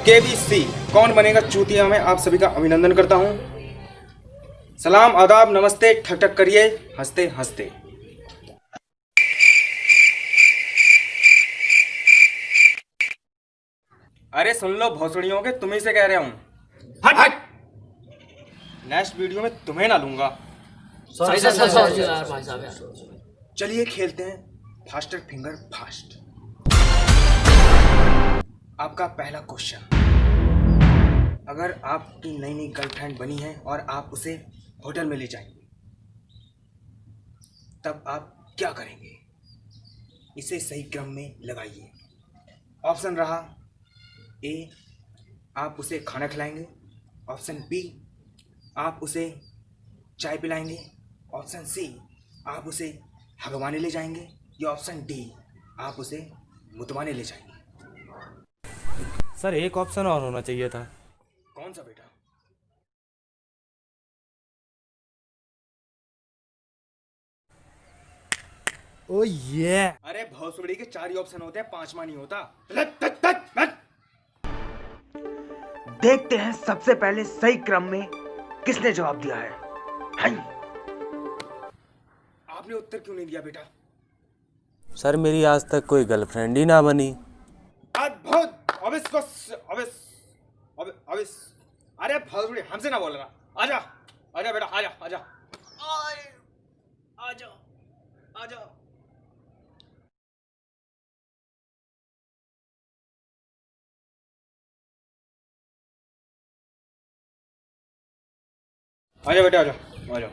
KBC कौन बनेगा चूतिया में आप सभी का अभिनंदन करता हूं। सलाम आदाब नमस्ते ठक ठक करिए हंसते हंसते। अरे सुन लो भोसड़ियों के, तुम्ही से कह रहा हूं। हट हट, नेक्स्ट वीडियो में तुम्हें ना लूंगा। चलिए खेलते हैं फास्टर फिंगर फास्ट। आपका पहला क्वेश्चन, अगर आपकी नई नई गर्लफ्रेंड बनी है और आप उसे होटल में ले जाएंगे तब आप क्या करेंगे? इसे सही क्रम में लगाइए। ऑप्शन रहा ए, आप उसे खाना खिलाएंगे। ऑप्शन बी, आप उसे चाय पिलाएंगे। ऑप्शन सी, आप उसे हगवाने ले जाएंगे। या ऑप्शन डी, आप उसे मुतवाने ले जाएंगे। सर एक ऑप्शन और होना चाहिए था। कौन सा बेटा? ओ ये अरे भोसड़ी के 4 ही ऑप्शन होते हैं, 5वां नहीं होता। देखते हैं सबसे पहले सही क्रम में किसने जवाब दिया है। आपने उत्तर क्यों नहीं दिया बेटा? सर मेरी आज तक कोई गर्लफ्रेंड ही ना बनी। अद्भुत। अरे भोसड़ी हमसे ना बोलना। आजा आजा बेटा, आजा आजा आजा आजा। आजा बेटा, आजा आजा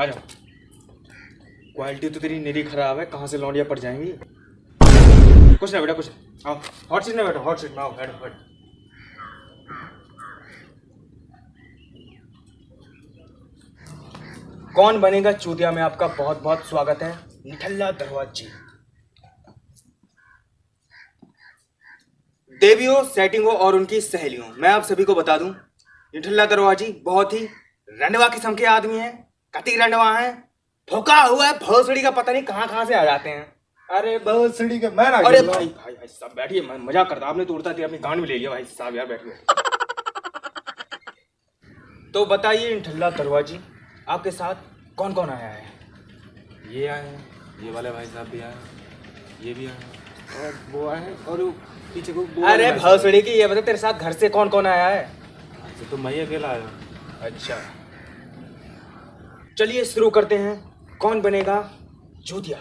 आजा। क्वालिटी तो तेरी निरी खराब है, कहाँ से लौंडिया पड़ जाएंगी। कुछ ना बेटा, कुछ आओ हॉट सीट में बैठो, हॉट सीट में आओ, बैठो बैठो। कौन बनेगा चूतिया में आपका बहुत बहुत स्वागत है निठल्ला दरवाज जी। देवियों, सेटिंगों और उनकी सहेलियों, मैं आप सभी को बता दूं निठल्ला दरवाजी बहुत ही रंडवा किस्म के आदमी हैं। कति रंडवा हैं, ठोका हुआ है भोसड़ी का, पता नहीं कहां से आ जाते हैं। अरे भोसड़ी का मैं ना। अरे भाई भाई भाई सब बैठिए, मजाक करता, आपने तो उड़ता दिया अपनी गांड में ले लिया भाई साहब, यार बैठिए। तो बताइए निठल्ला दरवाजी, आपके साथ कौन कौन आया है? ये आए हैं, ये वाले भाई साहब भी आए हैं, ये भी आए हैं और वो आए और पीछे को अरे भोसड़ी की ये बता, तेरे साथ घर से कौन कौन आया है? अच्छा तो मैं ही अकेला आया हूँ। अच्छा चलिए शुरू करते हैं, कौन बनेगा चूतिया।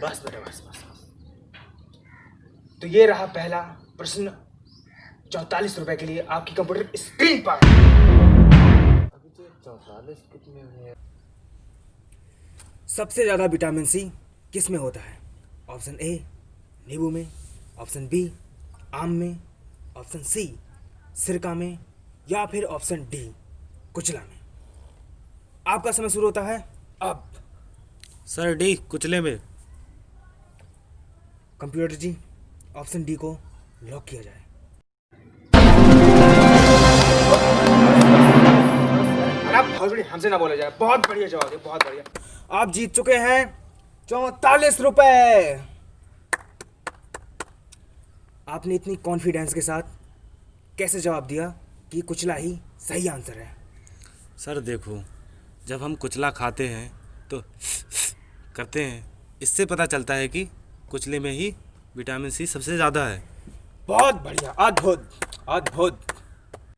बस बेटा बस बस बस। तो ये रहा पहला प्रश्न 44 रुपए के लिए आपकी कंप्यूटर स्क्रीन पर। 44 कितने हुए? सबसे ज्यादा विटामिन सी किस में होता है? ऑप्शन ए नींबू में, ऑप्शन बी आम में, ऑप्शन सी सिरका में, या फिर ऑप्शन डी कुचला में। आपका समय शुरू होता है अब। सर डी कुचले में। कंप्यूटर जी ऑप्शन डी को लॉक किया जाए। अरे हमसे ना बोला जाए। बहुत बढ़िया जवाब है, बहुत बढ़िया। आप जीत चुके हैं 44 रुपए। आपने इतनी कॉन्फिडेंस के साथ कैसे जवाब दिया कि कुचला ही सही आंसर है? सर देखो, जब हम कुचला खाते हैं तो करते हैं, इससे पता चलता है कि कुचले में ही विटामिन सी सबसे ज़्यादा है। बहुत बढ़िया, अद्भुत अद्भुत।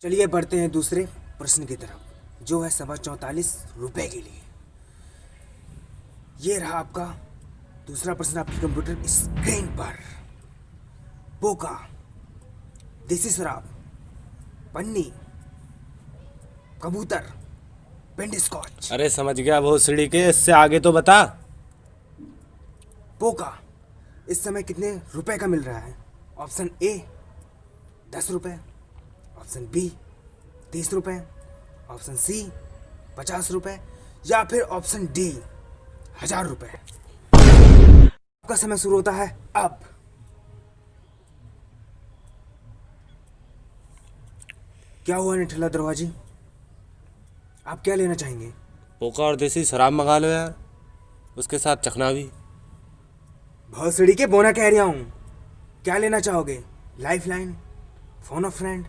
चलिए बढ़ते हैं दूसरे प्रश्न की तरफ, जो है 44 रुपए के लिए। ये रहा आपका दूसरा प्रश्न आपकी कंप्यूटर स्क्रीन पर। पोका, देसी शराब, पन्नी, कबूतर, पेंडी स्कॉच। अरे समझ गया भोसड़ी के, इससे आगे तो बता। पोका इस समय कितने रुपए का मिल रहा है? ऑप्शन ए 10 रुपए, ऑप्शन बी 30 रुपए, ऑप्शन सी 50 रुपए, या फिर ऑप्शन डी 1000 रुपए। आपका समय शुरू होता है अब। क्या हुआ निठल्ला दरवाजी, आप क्या लेना चाहेंगे? पोका और देसी शराब मंगा लो यार, उसके साथ चखना भी। भोसड़ी के बोना कह रहा हूँ, क्या लेना चाहोगे? Life line, phone of friend,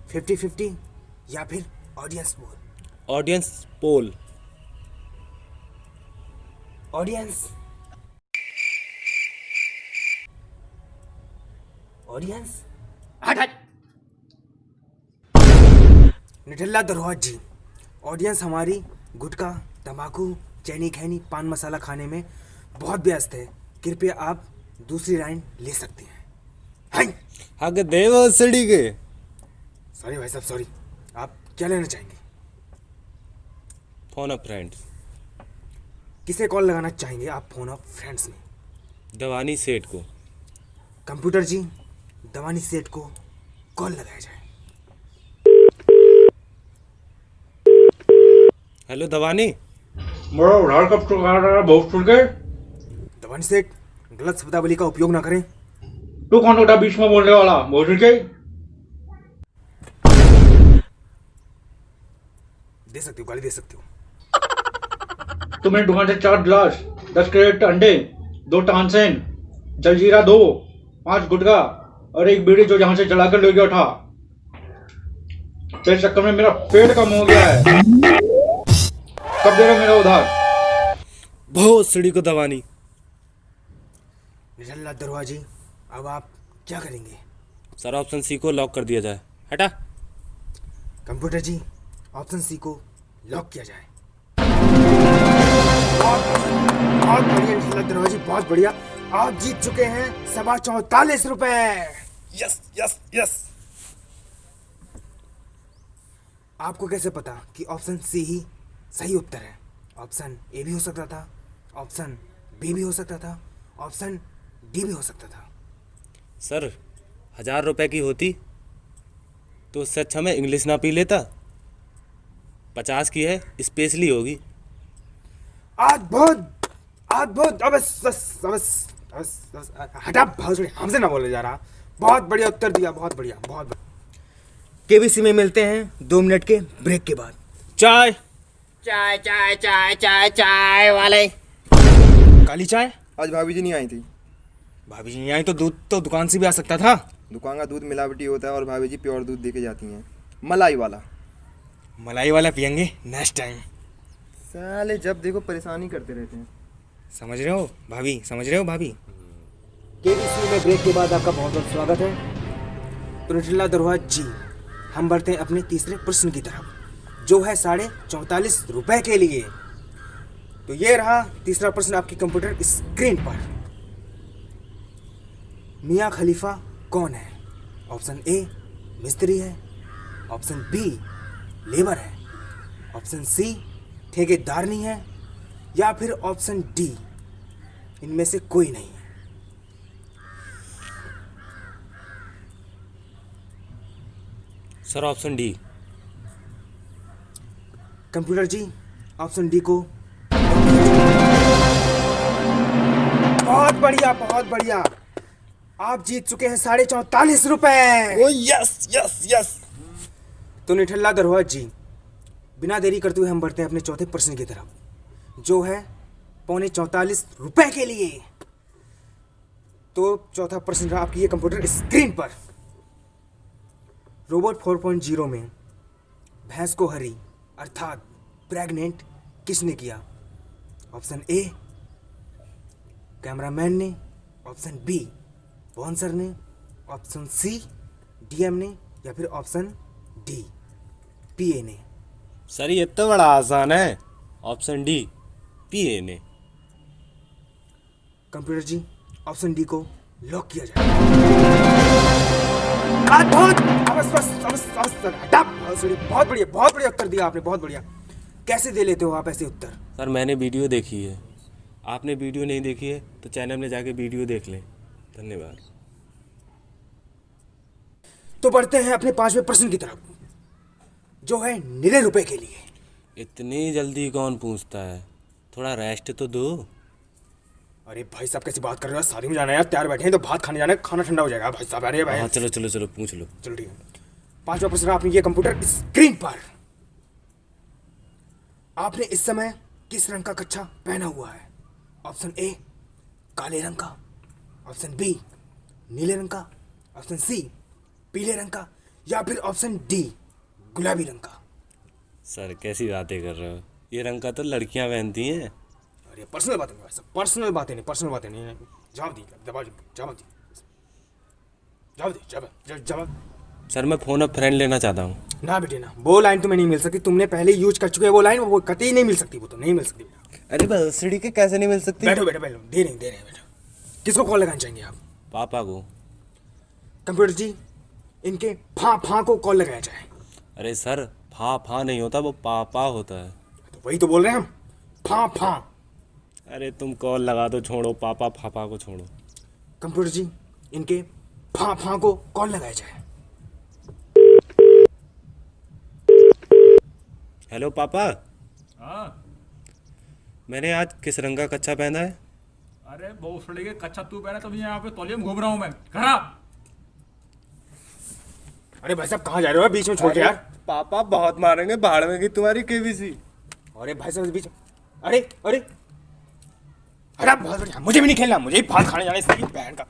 50-50 या फिर audience poll? Audience poll. Audience audience हट हट। निठल्ला दरवाज जी, ऑडियंस हमारी गुटखा, तंबाकू, चैनी खैनी, पान मसाला खाने में बहुत व्यस्त है। कृपया आप दूसरी लाइन ले सकते हैं। हाय हक दे भोसड़ी के। सॉरी भाई साहब, सॉरी। आप क्या लेना चाहेंगे? Phone of friends. किसे कॉल लगाना चाहेंगे आप फोन ऑफ फ्रेंड्स में? दवानी सेठ को। कंप्यूटर जी, दवानी सेठ को कॉल लगाया जाए। हेलो दवानी। मेरा उधार कब चुका रहा है बहुत सुन के? दवानी सेठ, गलत शब्दावली का उपयोग ना करें। तू कौन होता बीच में बोलने वाला बहुत सुन के? दे सकते हो, गाली दे सकते हो। तो मेरी दुकान से 4 गिलास, 10 क्रेट अंडे, 2 तानसेन, जलजीरा 2, 5 गुटखा और 1 बीड़ी जो जहां से जला कर ले गया था। तेरे चक्कर में मेरा पेट कम हो गया है। कब दे रहे हो मेरा उधार? भोसड़ी को दवानी। निठल्ला दरवाजी, अब आप क्या करेंगे? सर ऑप्शन सी को लॉक कर दिया जाए। हटा। कंप्यूटर जी, ऑप्शन सी को लॉक किया जाए। बहुत बढ़िया निठल्ला दरवाजी, बहुत बढ़िया। आप जीत चुके हैं 44 रुपए। Yes yes yes. आपको कैसे पता कि ऑप्शन सी ही सही उत्तर है? ऑप्शन ए भी हो सकता था, ऑप्शन बी भी हो सकता था, ऑप्शन डी भी हो सकता था। सर 1000 रुपए की होती तो उससे अच्छा मैं इंग्लिश ना पी लेता। 50 की है, स्पेशली होगी। अद्भुत। हटा भोसड़ी, हमसे ना बोले जा रहा। बहुत बढ़िया उत्तर दिया, बहुत बढ़िया, बहुत बढ़िया। केबीसी में मिलते हैं 2 मिनट के ब्रेक के बाद। चाय। चाय चाय चाय चाय चाय वाले। काली चाय? आज भाभी जी नहीं आई थी। भाभी जी यहाँ तो दूध तो दुकान से भी आ सकता था। दुकान का दूध मिलावटी होता है और भाभी जी प्योर दूध दे के जाती हैं, मलाई वाला। मलाई वाला पियेंगे नेक्स्ट टाइम। साले जब देखो परेशानी करते रहते हैं। समझ रहे हो भाभी, समझ रहे हो भाभी? केबीसी में ब्रेक के बाद आपका बहुत बहुत स्वागत है। तो निठल्ला दरवाज जी, हम बढ़ते हैं अपने तीसरे प्रश्न की तरफ, जो है 44.5 रुपए के लिए। तो ये रहा तीसरा प्रश्न आपकी कंप्यूटर स्क्रीन पर। मियाँ खलीफा कौन है? ऑप्शन ए मिस्त्री है, ऑप्शन बी लेबर है, ऑप्शन सी ठेकेदारनी है, या फिर ऑप्शन डी इनमें से कोई नहीं है। Sir option D. कंप्यूटर जी, ऑप्शन डी को। बहुत बढ़िया, बहुत बढ़िया। आप जीत चुके हैं 44.5 रुपए। ओ यस यस यस। तो निठल्ला दरवाज जी, बिना देरी करते हुए हम बढ़ते हैं अपने चौथे प्रश्न की तरफ, जो है 44.5 रुपए के लिए। तो चौथा प्रश्न रहा आपकी ये कंप्यूटर स्क्रीन पर। रोबोट 4.0 में भैंस को हरी अर्थात प्रेग्नेंट किसने किया? ऑप्शन ए कैमरामैन ने, ऑप्शन बी स्पॉन्सर ने, ऑप्शन सी डीएम ने, या फिर ऑप्शन डी पीए ने। सर ये तो बड़ा आसान है। ऑप्शन डी पीए ने। कंप्यूटर जी, ऑप्शन डी को लॉक किया जाए। बहुत बढ़िया, बहुत बढ़िया उत्तर दिया आपने, बहुत बढ़िया। कैसे दे लेते हो आप ऐसे उत्तर? सर मैंने वीडियो देखी है, आपने वीडियो नहीं देखी है तो चैनल में जाके वीडियो देख लें। धन्यवाद। तो बढ़ते हैं अपने 5वें प्रश्न की तरफ, जो है नीले रुपए के लिए। इतनी जल्दी कौन पूछता है, थोड़ा रेस्ट तो दो। अरे भाई साहब कैसी बात कर रहे हो? शादी में जाना है यार, तैयार बैठे हैं तो भात खाने जाना है, खाना ठंडा हो जाएगा भाई साहब। अरे भाई हाँ चलो चलो चलो पूछ लो। चलो ठीक है। 5वां प्रश्न आपने ये कंप्यूटर स्क्रीन पर। आपने इस समय किस रंग का कच्छा पहना हुआ है? ऑप्शन ए काले रंग का, ऑप्शन बी नीले रंग का, ऑप्शन सी पीले रंग का, या फिर ऑप्शन डी गुलाबी रंग का। सर कैसी बातें कर रहे हो, ये रंग का तो लड़कियां पहनती हैं। अरे पर्सनल बातें नहीं भाई साहब, पर्सनल बातें नहीं। जवाब दी, जवाब। सर मैं फ़ोन अब फ्रेंड लेना चाहता हूँ। ना बेटे ना, वो लाइन तुम्हें नहीं मिल सकती, तुमने पहले यूज कर चुके हो वो लाइन, वो कतई नहीं मिल सकती, वो तो नहीं मिल सकती। अरे भंसड़ी के कैसे नहीं मिल सकती? बैठो, दे रहे हैं बेटा। किसको कॉल लगाना चाहेंगे आप? पापा को। कंप्यूटर जी, इनके फा को कॉल लगाया जाए। अरे सर फा नहीं होता, वो पापा होता है। तो वही तो बोल रहे हैं हम, फा। अरे तुम कॉल लगा दो, छोड़ो पापा को छोड़ो। कंप्यूटर जी, इनके फा को कॉल लगाया जाए। हेलो पापा, हाँ। मैंने आज किस रंग का कच्छा पहना है? अरे बहुत सड़े के कच्चा तू पहना, तभी यहाँ पे तौलिए में घूम रहा हूँ मैं। खराब। अरे भाई साहब कहाँ जा रहे हो बीच में छोड़ के यार? पापा बहुत मारेंगे, भाड़ में गई तुम्हारी केबीसी। अरे भाई साहब बीच, अरे बहुत बढ़िया, मुझे भी नहीं खेलना, मुझे ही भात खाने जाना इसकी बहन का।